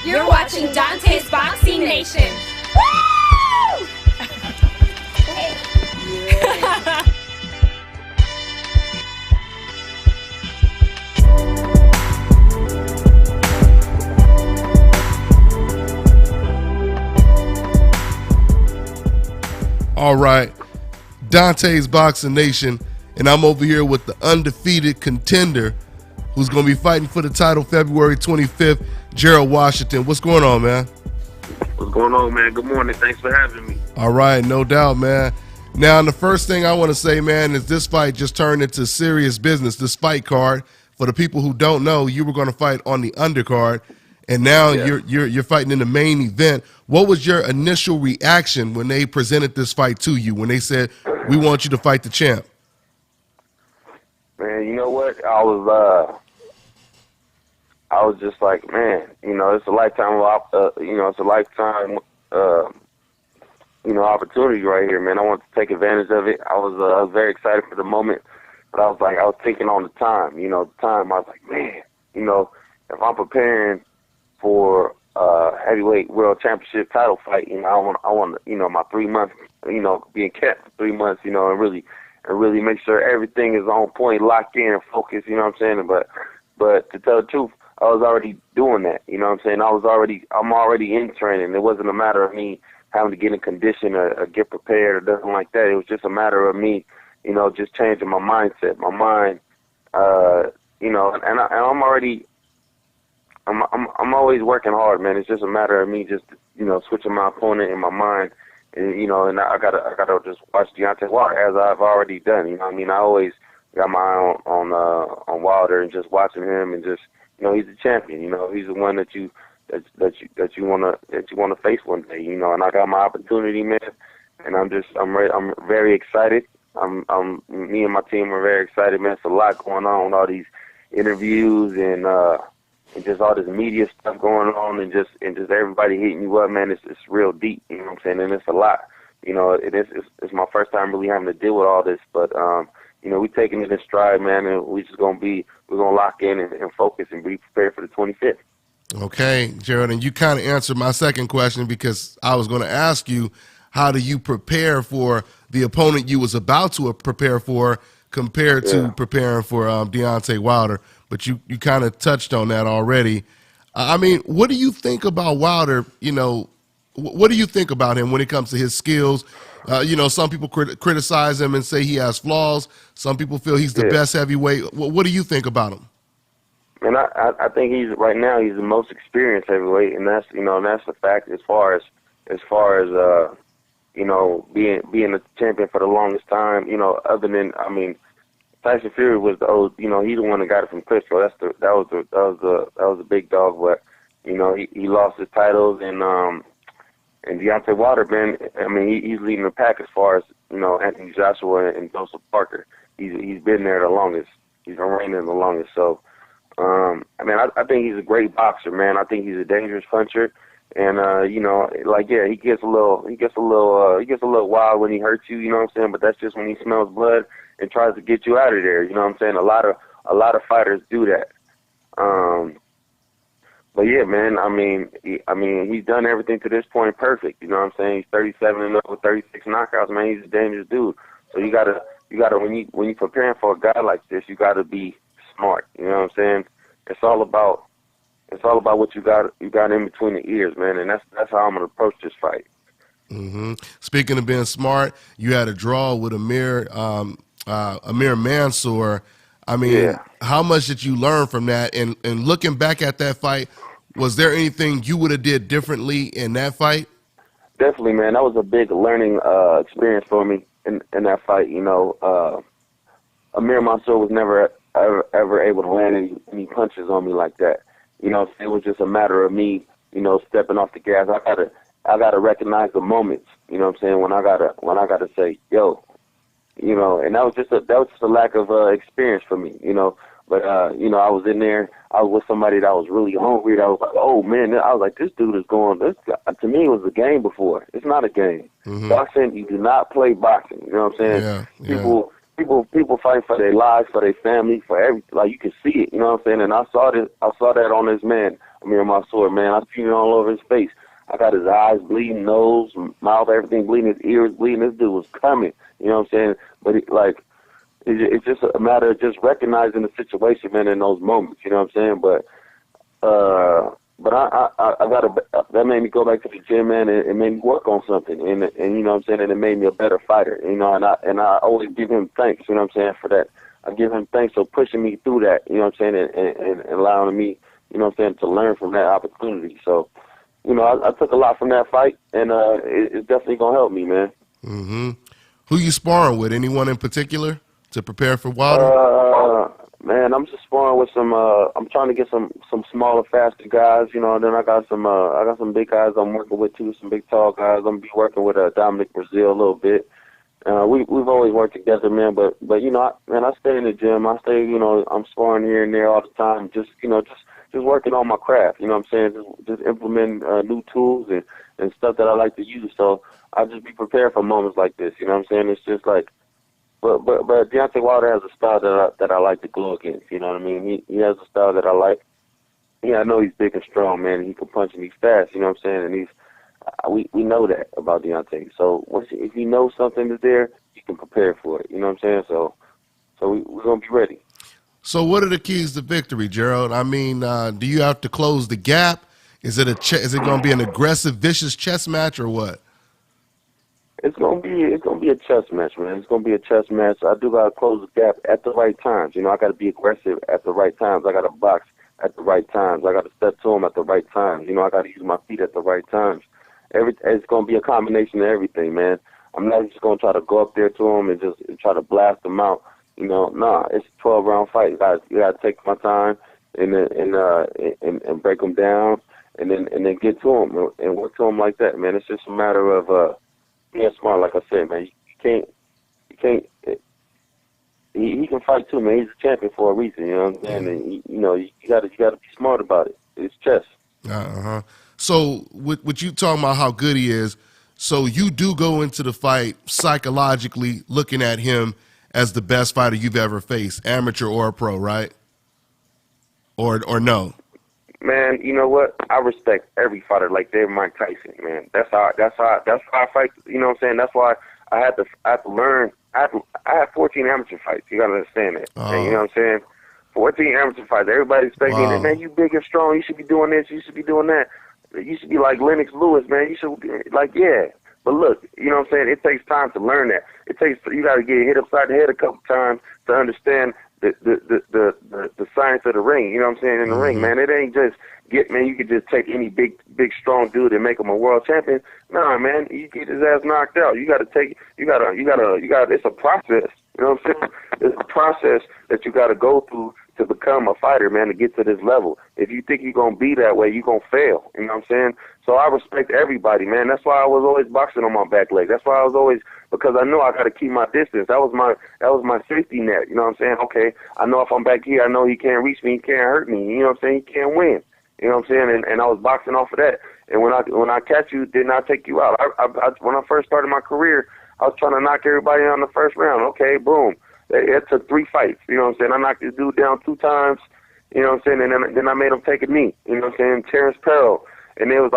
You're watching Dante's Boxing Nation. Woo! All right, Dante's Boxing Nation, and I'm over here with the undefeated contender who's going to be fighting for the title February 25th, Gerald Washington. What's going on, man? What's going on, man? Good morning. Thanks for having me. All right, no doubt, man. Now, the first thing I want to say, man, is this fight just turned into serious business, this fight card. For the people who don't know, you were going to fight on the undercard, and now you're fighting in the main event. What was your initial reaction when they presented this fight to you, when they said, we want you to fight the champ? Man, you know what? I was just like, man, it's a lifetime, it's a lifetime, opportunity right here, man. I want to take advantage of it. I was very excited for the moment, but I was thinking on the time, I was like, man, if I'm preparing for heavyweight world championship title fight, I want my 3 months, being kept for 3 months, and really make sure everything is on point, locked in, and focused. You know what I'm saying? But to tell the truth, I was already doing that. You know what I'm saying? I'm already in training. It wasn't a matter of me having to get in condition or get prepared or nothing like that. It was just a matter of me, just changing my mindset, my mind, and I'm already. I'm always working hard, man. It's just a matter of me just, switching my opponent in my mind, and and I gotta just watch Deontay Wilder as I've already done. I always got my eye on Wilder and just watching him and just, he's the champion. He's the one that you wanna face one day. And I got my opportunity, man. And I'm ready. I'm very excited. Me and my team are very excited, man. It's a lot going on, all these interviews and just all this media stuff going on, and just everybody hitting you up, man. It's real deep, you know what I'm saying? And it's a lot, it's my first time really having to deal with all this, but we taking it in stride, man, and we're gonna lock in and focus and be prepared for the 25th. Okay, Gerald, and you kind of answered my second question, because I was going to ask you, how do you prepare for the opponent you was about to prepare for compared to preparing for Deontay Wilder? But you kind of touched on that already. What do you think about Wilder? What do you think about him when it comes to his skills? Some people criticize him and say he has flaws. Some people feel he's the best heavyweight. What do you think about him? And I think right now he's the most experienced heavyweight, and that's the fact as far as being a champion for the longest time. Other than Tyson Fury was the old, he's the one that got it from Klitschko. That was the big dog, but he lost his titles, and Deontay Wilder, man, he's leading the pack as far as Anthony Joshua and Joseph Parker. He's been there the longest. He's been reigning the longest. So, I think he's a great boxer, man. I think he's a dangerous puncher, and he gets a little wild when he hurts you. You know what I'm saying? But that's just when he smells blood and tries to get you out of there. You know what I'm saying? A lot of fighters do that. But yeah, man, he's done everything to this point perfect. You know what I'm saying? He's 37-0 with 36 knockouts, man. He's a dangerous dude. So you gotta when you preparing for a guy like this, you gotta be smart. You know what I'm saying? It's all about what you got in between the ears, man, and that's how I'm gonna approach this fight. Mm-hmm. Speaking of being smart, you had a draw with Amir Mansour. How much did you learn from that? And looking back at that fight, was there anything you would have did differently in that fight? Definitely, man. That was a big learning experience for me in that fight. Amir Mansour was never ever able to land any punches on me like that. It was just a matter of me, stepping off the gas. I gotta recognize the moments. You know what I'm saying? When I gotta say, yo. And that was just a lack of experience for me, But I was in there. I was with somebody that was really hungry. That was like, oh man, I was like, this dude is going. This to me was a game before. It's not a game. Mm-hmm. Boxing, you do not play boxing. You know what I'm saying? Yeah. People fight for their lives, for their family, for everything. Like you can see it. You know what I'm saying? And I saw that on this man. on my sword, man. I seen it all over his face. I got his eyes bleeding, nose, mouth, everything bleeding, his ears bleeding. This dude was coming, you know what I'm saying? But it's just a matter of just recognizing the situation, man, in those moments, you know what I'm saying? But I got that made me go back to the gym, man. It made me work on something, and you know what I'm saying, and it made me a better fighter, you know. And I always give him thanks, you know what I'm saying, for that. I give him thanks for pushing me through that, you know what I'm saying, and allowing me, you know what I'm saying, to learn from that opportunity. So, you know, I took a lot from that fight, and it's definitely gonna help me, man. Mm-hmm. Who you sparring with? Anyone in particular to prepare for Wilder? Man, I'm just sparring with some. I'm trying to get some smaller, faster guys. You know, and then I got some big guys I'm working with too. Some big, tall guys. I'm gonna be working with Dominic Brazil a little bit. We've always worked together, man. But you know, I stay in the gym. I stay, you know, I'm sparring here and there all the time. Just working on my craft. You know what I'm saying? Just implementing new tools and stuff that I like to use. So I'll just be prepared for moments like this. You know what I'm saying? It's just like. But Deontay Wilder has a style that I like to go against. You know what I mean? He has a style that I like. Yeah, I know he's big and strong, man. And he can punch and he's fast. You know what I'm saying? And we know that about Deontay. So if you know something is there, you can prepare for it. You know what I'm saying? So we're gonna be ready. So what are the keys to victory, Gerald? I mean, do you have to close the gap? Is it going to be an aggressive, vicious chess match or what? It's gonna be a chess match, man. It's gonna be a chess match. I do gotta close the gap at the right times. You know, I gotta be aggressive at the right times. I gotta box at the right times. I gotta step to him at the right times. You know, I gotta use my feet at the right times. It's gonna be a combination of everything, man. I'm not just gonna try to go up there to him and just try to blast him out. You know, nah. It's a 12-round fight. You gotta take my time and break him down and then get to him and work to him like that, man. It's just a matter of being smart, like I said, man. You can't. He can fight too, man. He's a champion for a reason, you know what I'm saying? And you know, you gotta be smart about it. It's chess. So with you talking about how good he is, so you do go into the fight psychologically looking at him as the best fighter you've ever faced, amateur or pro, right? Or no? Man, you know what? I respect every fighter like they're Mike Tyson, man. That's how I fight. You know what I'm saying? That's why I had to learn. I had 14 amateur fights. You gotta understand that. And you know what I'm saying? 14 amateur fights. Everybody expecting me, man, you big and strong. You should be doing this. You should be doing that. You should be like Lennox Lewis, man. You should be like, yeah. But look, you know what I'm saying? It takes time to learn that. You got to get hit upside the head a couple times to understand the science of the ring. You know what I'm saying? In the ring, man, it ain't just you could just take any big strong dude and make him a world champion. Nah, man, you get his ass knocked out. You got to it's a process. You know what I'm saying? It's a process that you got to go through to become a fighter, man, to get to this level. If you think you're going to be that way, you're going to fail. You know what I'm saying? So I respect everybody, man. That's why I was always boxing on my back leg. That's why I was always, because I know I got to keep my distance. That was my safety net. You know what I'm saying? Okay, I know if I'm back here, I know he can't reach me, he can't hurt me. You know what I'm saying? He can't win. You know what I'm saying? And I was boxing off of that. And when I catch you, then I take you out. When I first started my career, I was trying to knock everybody out in the first round. Okay, boom. It took 3 fights. You know what I'm saying? I knocked this dude down 2 times. You know what I'm saying? And then I made him take a knee. You know what I'm saying? Terrence Perel. And he was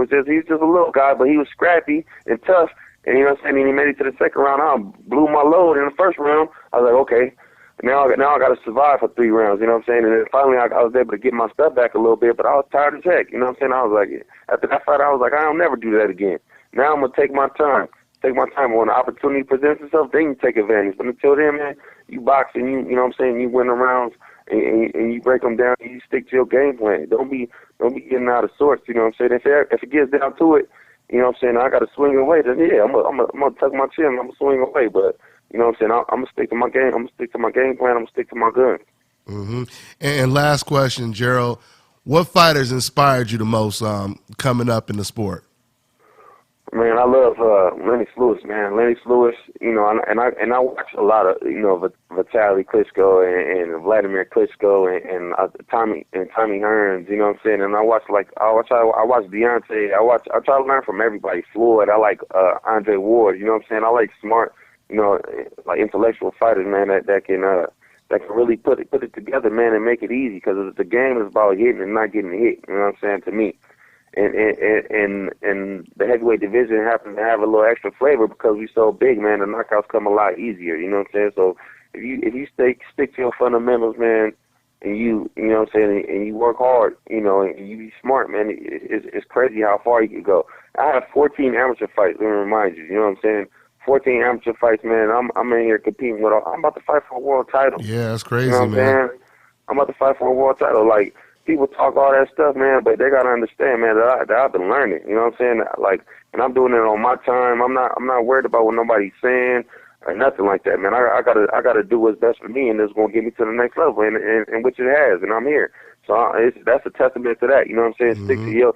just a little guy, but he was scrappy and tough. And you know what I'm saying? And he made it to the second round. I blew my load in the first round. I was like, okay, now I got to survive for 3 rounds. You know what I'm saying? And then finally I was able to get my stuff back a little bit, but I was tired as heck. You know what I'm saying? I was like, after that fight, I was like, I'll never do that again. Now I'm gonna take my time. Take my time. When the opportunity presents itself, then you take advantage. But until then, man, you box and you know what I'm saying, you win the rounds and you break them down and you stick to your game plan. Don't be getting out of sorts. You know what I'm saying? If it gets down to it, you know what I'm saying, I got to swing away. Then yeah, I'm gonna tuck my chin. I'm gonna swing away. But you know what I'm saying, I'm gonna stick to my game. I'm gonna stick to my game plan. I'm gonna stick to my gun. And last question, Gerald, what fighters inspired you the most coming up in the sport? Man, I love Lennox Lewis, man. Lennox Lewis, you know, and I watch a lot of, you know, Vitaly Klitschko and Vladimir Klitschko and Tommy Hearns, you know what I'm saying? And I watch Deontay. I try to learn from everybody. Floyd, I like Andre Ward, you know what I'm saying? I like smart, you know, like intellectual fighters, man, that that can really put it together, man, and make it easy. Because the game is about hitting and not getting hit. You know what I'm saying? To me, and the heavyweight division happens to have a little extra flavor because we so big, man. The knockouts come a lot easier. You know what I'm saying? So if you stick to your fundamentals, man, and you know what I'm saying, and you work hard, you know, and you be smart, man, it's crazy how far you can go. I have 14 amateur fights. Let me remind you. You know what I'm saying? 14 amateur fights, man. I'm in here competing with. I'm about to fight for a world title. Yeah, that's crazy, you know what man. I'm saying? I'm about to fight for a world title. Like, people talk all that stuff, man, but they gotta understand, man, that I've been learning. You know what I'm saying? Like, and I'm doing it on my time. I'm not worried about what nobody's saying or nothing like that, man. I gotta do what's best for me, and it's gonna get me to the next level, and which it has, and I'm here. So that's a testament to that. You know what I'm saying? Mm-hmm.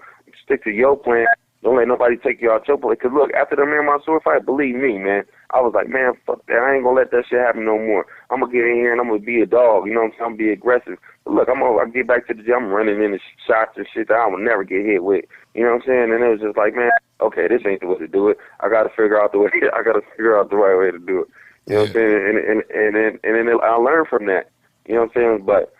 Stick to your plan. Don't let nobody take you out your place. Because, look, after the Man Mansour fight, believe me, man, I was like, man, fuck that. I ain't going to let that shit happen no more. I'm going to get in here and I'm going to be a dog. You know what I'm saying? I'm going to be aggressive. But look, I get back to the gym. I'm running in the shots and shit that I will never get hit with. You know what I'm saying? And it was just like, man, okay, this ain't the way to do it. I got to figure out the way. I got to figure out the right way to do it. You know what I'm saying? And then I learned from that. You know what I'm saying? But,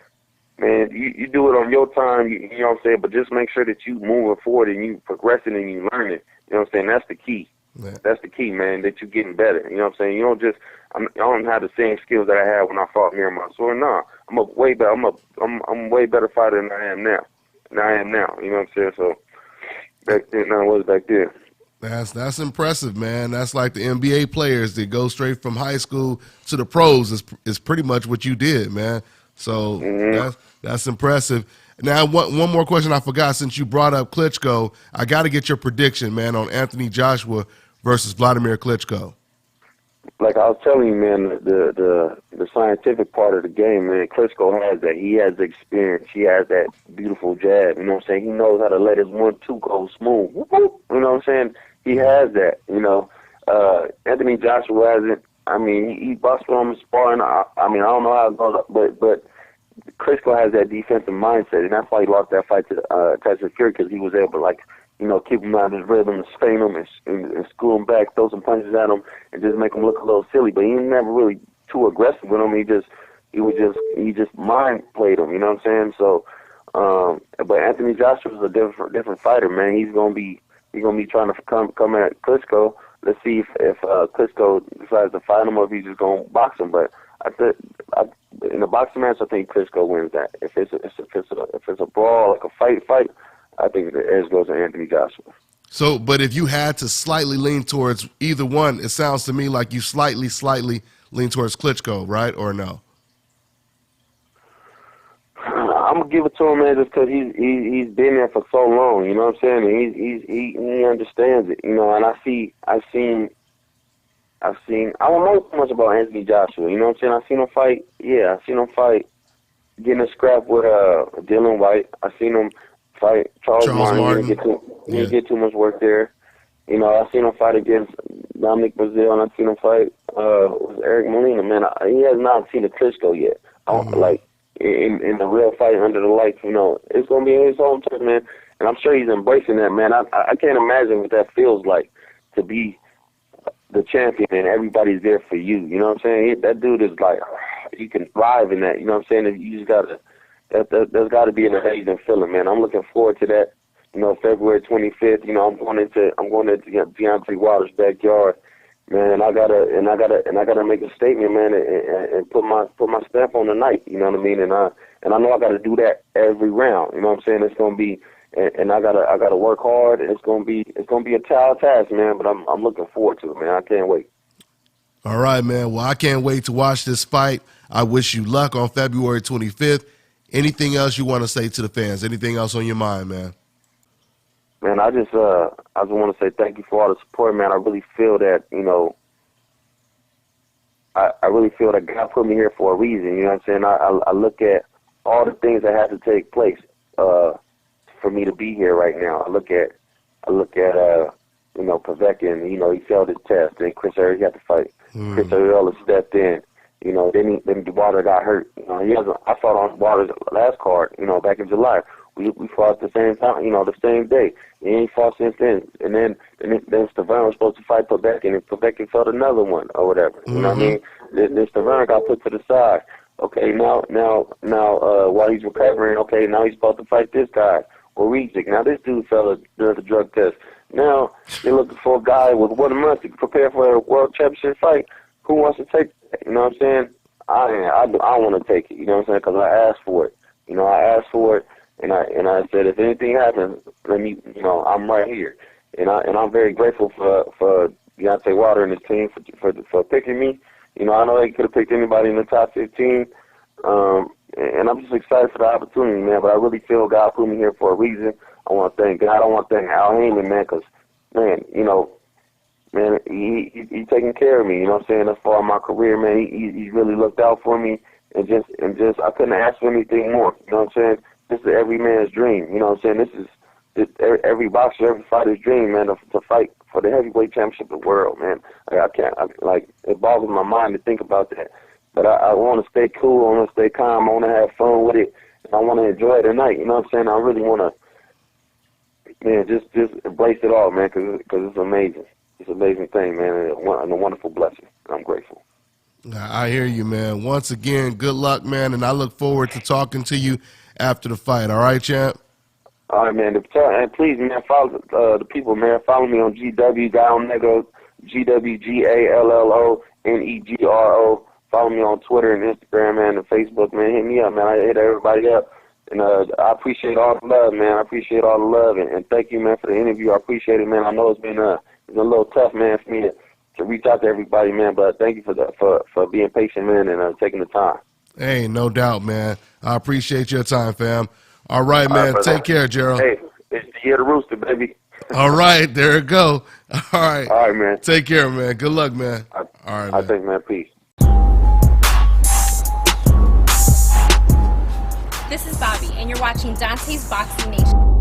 man, you do it on your time, you know what I'm saying, but just make sure that you moving forward and you progressing and you learning. You know what I'm saying? That's the key. Yeah. That's the key, man, that you getting better. You know what I'm saying? You don't just, I don't have the same skills that I had when I fought Mira Mansour. No, I'm a way better, I'm way better fighter than I am now. You know what I'm saying? So back then, I was back then. That's impressive, man. That's like the NBA players that go straight from high school to the pros is pretty much what you did, man. So that's impressive. Now, one more question I forgot. Since you brought up Klitschko, I got to get your prediction, man, on Anthony Joshua versus Vladimir Klitschko. Like I was telling you, man, the scientific part of the game, man, Klitschko has that. He has the experience. He has that beautiful jab. You know what I'm saying? He knows how to let his 1-2 go smooth. You know what I'm saying? He has that. You know, Anthony Joshua hasn't. I mean, he busted on the sparring. I mean, I don't know how it goes, but Klitschko has that defensive mindset, and that's why he lost that fight to Tyson Fury, because he was able to, like, you know, keep him out of his rhythm and strain him and screw him back, throw some punches at him, and just make him look a little silly. But he was never really too aggressive with him. He just mind played him. You know what I'm saying? So, but Anthony Joshua is a different fighter, man. He's gonna be trying to come at Klitschko. Let's see if Klitschko decides to fight him or if he's just gonna box him. But in the boxing match, I think Klitschko wins that. If it's a brawl, like a fight, I think the edge goes to Anthony Joshua. So, but if you had to slightly lean towards either one, it sounds to me like you slightly lean towards Klitschko, right, or no? I'm gonna give it to him, man, just because he's been there for so long. You know what I'm saying? And he understands it. You know, and I've seen. I don't know too much about Anthony Joshua. You know what I'm saying? I've seen him fight. Yeah, I've seen him fight, getting a scrap with Dylan White. I've seen him fight Charles Martin. He didn't get too much work there. You know, I've seen him fight against Dominic Brazil, and I've seen him fight with Eric Molina. Man, he has not seen a Klitschko yet. I don't like in the real fight under the lights. You know, it's gonna be in his own turn, man. And I'm sure he's embracing that, man. I can't imagine what that feels like to be the champion and everybody's there for you. You know what I'm saying? That dude is like, you can thrive in that. You know what I'm saying? You just gotta. There's got to be an amazing feeling, man. I'm looking forward to that. You know, February 25th. You know, I'm going into Deontay Wilder's backyard, man. And I gotta make a statement, man, and put my stamp on the night. You know what I mean? And I know I gotta do that every round. You know what I'm saying? It's gonna be, and I gotta work hard. And it's gonna be a tall task, man. But I'm looking forward to it, man. I can't wait. All right, man. Well, I can't wait to watch this fight. I wish you luck on February 25th. Anything else you want to say to the fans? Anything else on your mind, man? Man, I just want to say thank you for all the support, man. I really feel that, you know, I really feel that God put me here for a reason. You know what I'm saying? I look at all the things that have to take place for me to be here right now. I look at you know, Povetkin. You know, he failed his test. Then Chris Earl had to fight. Chris Earl stepped in. You know, then Wilder got hurt. You know, I fought on Wilder's last card, you know, back in July. We fought at the same time, you know, the same day. He ain't fought since then. And then Stavern was supposed to fight Povetkin, and Povetkin fought another one or whatever. You know what I mean? Then Stavern got put to the side. Okay, now, while he's recovering, okay, now he's supposed to fight this guy or Rejic. Now this dude fell during the drug test. Now they're looking for a guy with 1 month to prepare for a world championship fight. Who wants to take that? You know what I'm saying? I want to take it. You know what I'm saying? Because I asked for it. You know, I asked for it, and I said, if anything happens, let me. You know, I'm right here, and I'm very grateful for Deontay Wilder and his team for picking me. You know, I know they could have picked anybody in the top 15. And I'm just excited for the opportunity, man. But I really feel God put me here for a reason. I want to thank God. I want to thank Al Heyman, man, because, man, you know, man, he taking care of me. You know what I'm saying? As far as my career, man, he really looked out for me, and just I couldn't ask for anything more. You know what I'm saying? This is every man's dream. You know what I'm saying? This is every boxer, every fighter's dream, man, to fight for the heavyweight championship of the world, man. It boggles my mind to think about that. But I want to stay cool. I want to stay calm. I want to have fun with it. And I want to enjoy the night. You know what I'm saying? I really want to, man, just embrace it all, man, because it's amazing. It's an amazing thing, man, and a wonderful blessing. I'm grateful. I hear you, man. Once again, good luck, man, and I look forward to talking to you after the fight. All right, champ? All right, man. And please, man, follow the people, man. Follow me on GW, Down Negro, GWGALLONEGRO. Follow me on Twitter and Instagram, man, and Facebook, man. Hit me up, man. I hit everybody up. And I appreciate all the love, man. I appreciate all the love. And thank you, man, for the interview. I appreciate it, man. I know it's been a little tough, man, for me to reach out to everybody, man. But thank you for being patient, man, and taking the time. Hey, no doubt, man. I appreciate your time, fam. All right, man. Take care, Gerald. Hey, it's the year of the rooster, baby. All right, there it go. All right. All right, man. Take care, man. Good luck, man. All right, man. I think, man, peace. This is Bobby, and you're watching Dante's Boxing Nation.